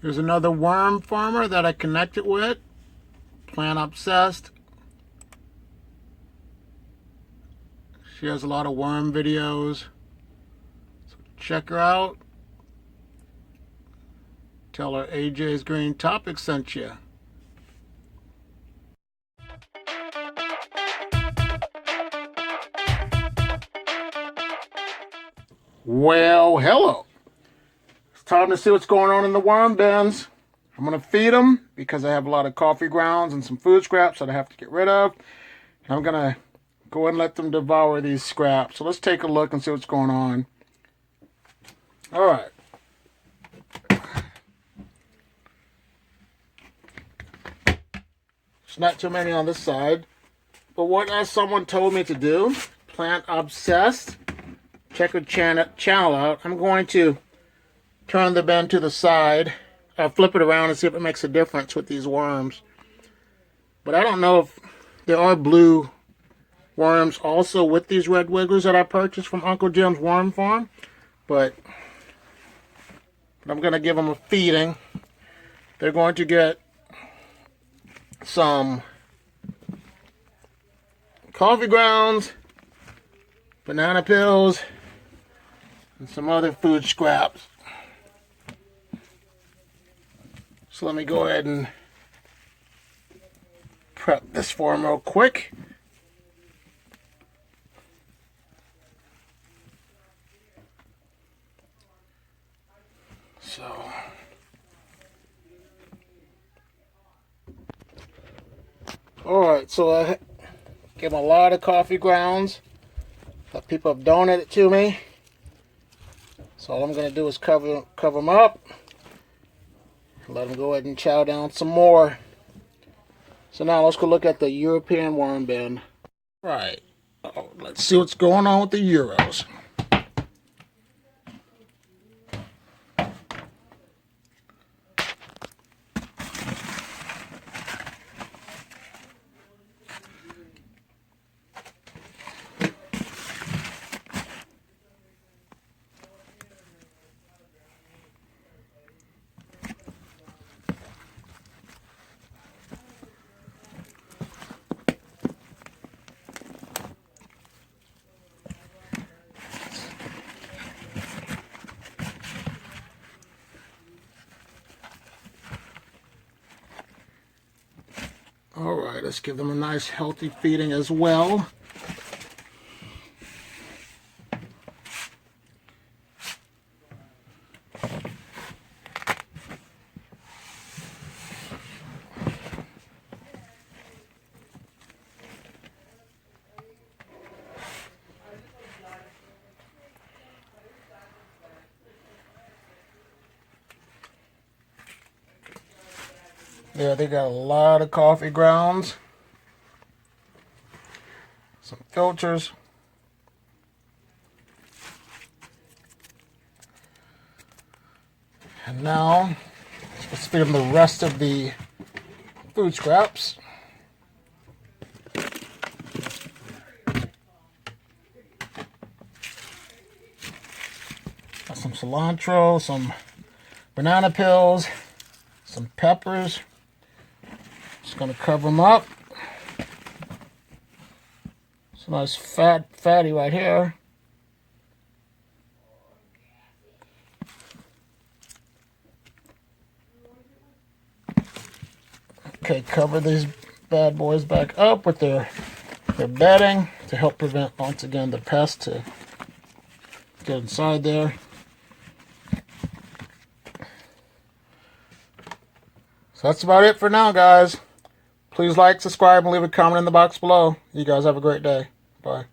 Here's another worm farmer that I connected with. Plant Obsessed. She has a lot of worm videos. So check her out. Tell her AJ's Green Topic sent you. Well, hello. It's time to see what's going on in the worm bins. I'm going to feed them because I have a lot of coffee grounds and some food scraps that I have to get rid of. And I'm going to go ahead and let them devour these scraps. So let's take a look and see what's going on. All right. There's not too many on this side. But what someone told me to do, Plant Obsessed, check her channel out. I'm going to turn the bin to the side. I'll flip it around and see if it makes a difference with these worms. But I don't know if there are blue worms also with these red wigglers that I purchased from Uncle Jim's Worm Farm. But I'm going to give them a feeding. They're going to get some coffee grounds, banana peels, and some other food scraps. So let me go ahead and prep this for them real quick. So, alright, so I give them a lot of coffee grounds that people have donated to me. So all I'm going to do is cover them up. Let them go ahead and chow down some more. So now let's go look at the European worm bin. Right. Let's see what's going on with the Euros. Alright, let's give them a nice healthy feeding as well. Yeah, they got a lot of coffee grounds, some filters, and now let's feed them the rest of the food scraps. Got some cilantro, some banana peels, some peppers. Just gonna cover them up. It's a nice fatty right here. Okay, cover these bad boys back up with their bedding to help prevent, once again, the pests to get inside there. So that's about it for now, guys. Please like, subscribe, and leave a comment in the box below. You guys have a great day. Bye.